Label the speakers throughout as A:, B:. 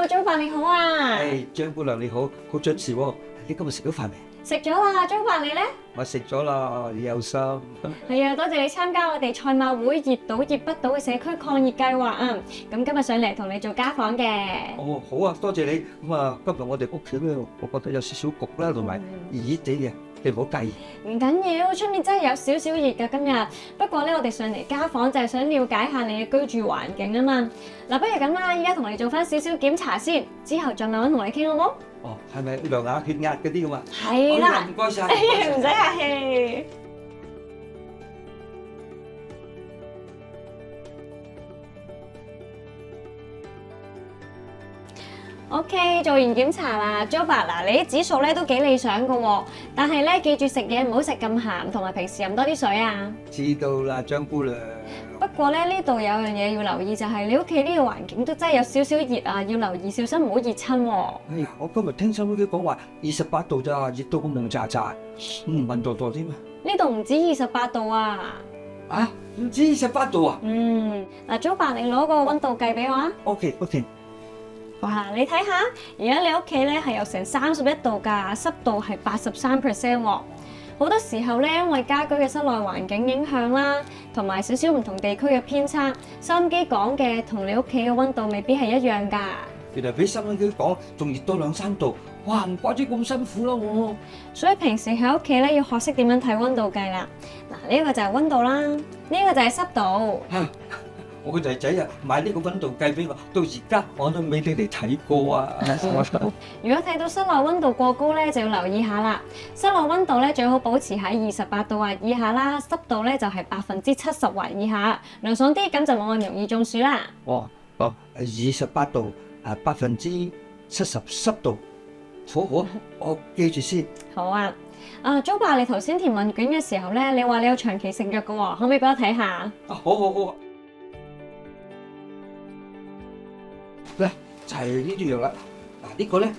A: 早伯你好啊！
B: 張姑娘你好，好準時喎。你今日食咗飯未？
A: 食咗啦，早伯你呢？
B: 我食咗啦，你有心。
A: 係啊，多謝你參加我哋賽馬會熱島熱北島嘅社區抗熱計劃啊！咁今日上嚟同你做家訪嘅。
B: 哦，好啊，多謝你。咁啊，今日我哋屋企咧，我覺得有少少焗啦，同埋熱熱地嘅，你唔好介意。
A: 唔緊要，出面真係有少少熱㗎今日。不過咧，我哋上嚟家訪就係想了解下你嘅居住環境啊嘛。嗱，不如咁啦，依家同你做翻少少檢查先，之後再慢慢同你傾好冇？
B: 哦，係咪量下血壓嗰啲咁啊？
A: 係啦，
B: 唔該晒。
A: 唔使客氣。OK， 做完檢查啦 ，Joba 嗱，你啲指數咧都幾理想噶喎，但係咧記住食嘢唔好食咁鹹，同埋平時飲多啲水啊。
B: 知道啦，張姑娘。
A: 不過咧呢度有樣嘢要留意，就係你屋企呢個環境都真係有少少熱啊，要留意小心唔好熱親喎。
B: 哎呀，我今日聽收音機講話28度咋，熱到咁樣炸炸，溫度多啲嘛？
A: 呢度唔止28度啊。
B: 啊，唔止28度啊？
A: 嗱，Joba你攞個溫度計俾我啊。
B: OK。
A: 哇！你睇下，而家你屋企咧係有成31度㗎，濕度係83%喎。好多時候咧，因為家居嘅室內環境影響啦，同埋少少唔同地區嘅偏差，收音機講嘅同你屋企嘅溫度未必係一樣㗎。
B: 原來比收音機講仲熱多2-3度，哇！唔怪之咁辛苦啦我。
A: 所以平時喺屋企咧要學識點樣睇溫度計啦。嗱，呢個就係溫度啦，呢個就係濕度。
B: 我個仔仔啊，買呢個溫度計俾我，到而家我都未俾你睇過啊！
A: 如果睇到室內溫度過高咧，就要留意下啦。室內溫度咧最好保持喺28度或以下啦，濕度咧就係70%或以下，涼爽啲咁就冇咁容易中暑啦。
B: 28度70%濕度，好，我記住先。
A: 好啊，Joba，你頭先填問卷嘅時候咧，你話你有長期食藥嘅喎，可唔可以俾我睇下？
B: 好。咧就係呢啲藥啦，呢個咧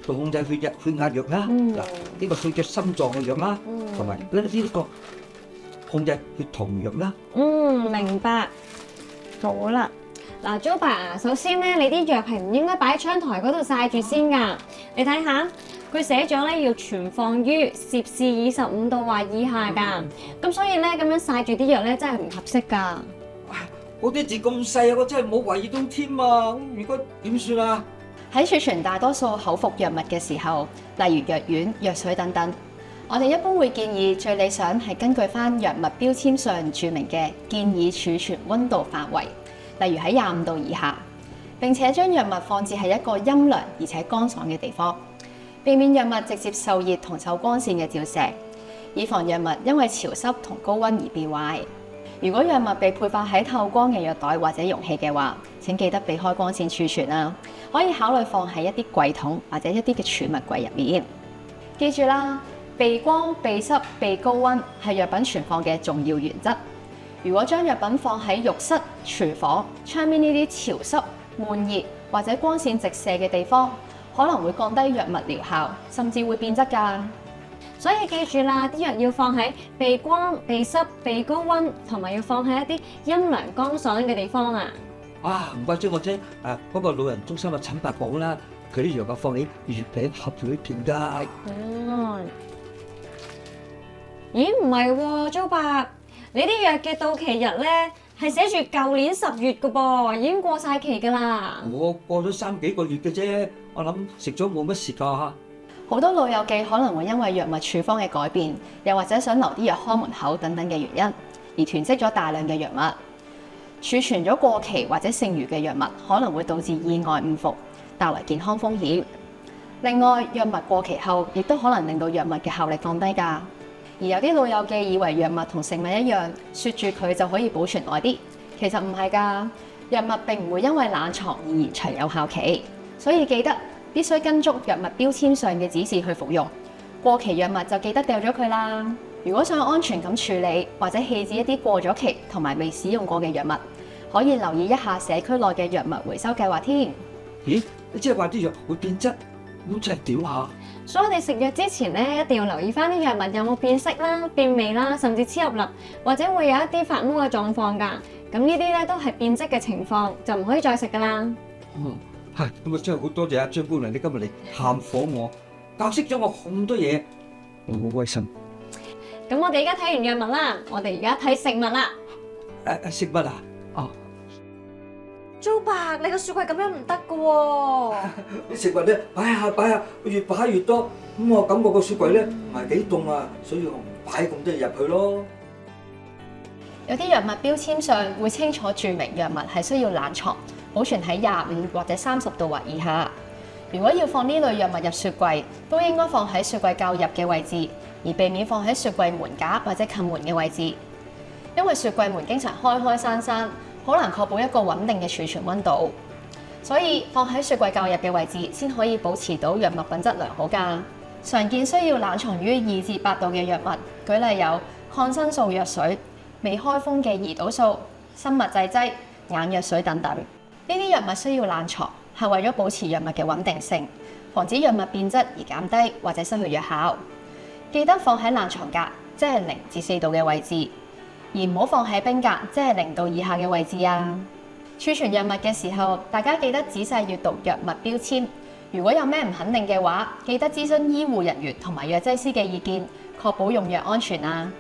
B: 控制血壓藥啦，呢個控制心臟嘅藥啦，同埋呢個控制血糖藥啦。
A: 明白。好啦，嗱 ，Joba，首先咧，你啲藥係唔應該擺喺窗台嗰度曬住先㗎。你睇下，佢寫咗咧要存放於攝氏25度或以下㗎。咁所以咧咁樣曬住啲藥咧真係唔合適㗎。
B: 嗰啲字咁細啊，我真係冇懷疑到添啊！如果點算啊？
C: 喺儲存大多數口服藥物嘅時候，例如藥丸、藥水等等，我哋一般會建議最理想係根據翻藥物標籤上註明嘅建議儲存溫度範圍，例如喺25度以下。並且將藥物放置喺一個陰涼而且乾爽嘅地方，避免藥物直接受熱同受光線嘅照射，以防藥物因為潮濕同高溫而變壞。如果藥物被配發喺透光嘅藥袋或者容器嘅話，請記得避開光線儲存啊！可以考慮放喺一啲櫃桶或者一啲嘅儲物櫃入面。記住啦，避光、避濕、避高溫係藥品存放嘅重要原則。如果將藥品放喺浴室、廚房、窗邊呢啲潮濕、悶熱或者光線直射嘅地方，可能會降低藥物療效，甚至會變質㗎。
A: 所以記住啦，啲藥要放喺避光、避濕、避高溫，同埋要放喺一啲陰涼乾爽嘅地方啊！
B: 唔怪之我聽嗰個老人中心嘅陳伯講啦，佢啲藥物放喺月餅盒裏邊㗎。
A: 咦，唔係喎，Joba，你啲藥嘅到期日咧係寫住舊年10月㗎噃，已經過晒期㗎啦。
B: 我過咗3幾個月嘅啫，我諗食咗冇乜事㗎。
C: 好多老友記可能會因為藥物處方嘅改變，又或者想留啲藥看門口等等嘅原因，而囤積咗大量嘅藥物。儲存咗過期或者剩餘嘅藥物，可能會導致意外誤服，帶來健康風險。另外，藥物過期後，亦都可能令到藥物嘅效力降低㗎。而有啲老友記以為藥物同食物一樣，雪住佢就可以保存耐啲，其實唔係㗎。藥物並唔會因為冷藏而延長有效期，所以記得必須跟足藥物標籤上嘅指示去服用，過期藥物就記得掉咗佢啦。如果想安全咁處理或者棄置一啲過咗期同埋未使用過嘅藥物，可以留意一下社區內嘅藥物回收計劃添。
B: 咦？即係話啲藥會變質，咁真係點啊？
A: 所以我哋食藥之前咧，一定要留意翻啲藥物有冇變色啦、變味啦，甚至黐入粒，或者會有一啲發毛嘅狀況㗎。咁呢啲咧都係變質嘅情況，就唔可以再食㗎啦。
B: 係咁啊！真係好多謝阿張姑娘，你今日嚟探訪我，教識咗我咁多嘢，我好開心。
A: 咁我哋而家睇完藥物啦，我哋而家睇食物啦。
B: 食物啊？哦，
A: 租伯，你個雪櫃咁樣唔得噶喎。
B: 啲食物咧擺下，越擺越多，咁我感覺個雪櫃咧唔係幾凍啊，所以我唔擺咁多嘢入去咯。
C: 有啲藥物標籤上會清楚註明藥物係需要冷藏，保存喺25或者30度或以下。如果要放呢類藥物入雪櫃，都應該放喺雪櫃較入嘅位置，而避免放喺雪櫃門架或者近門嘅位置。因為雪櫃門經常開開閂閂，好難確保一個穩定嘅儲存溫度，所以放喺雪櫃較入嘅位置先可以保持到藥物品質良好㗎。常見需要冷藏於2至8度嘅藥物，舉例有抗生素藥水、未開封嘅胰島素、生物製劑、眼藥水等等。呢啲藥物需要冷藏，係為咗保持藥物嘅穩定性，防止藥物變質而減低或者失去藥效。記得放喺冷藏格，即係0至4度嘅位置，而唔好放喺冰格，即係0度以下嘅位置啊。儲存藥物嘅時候，大家記得仔細閱讀藥物標籤。如果有咩唔肯定嘅話，記得諮詢醫護人員同埋藥劑師嘅意見，確保用藥安全啊。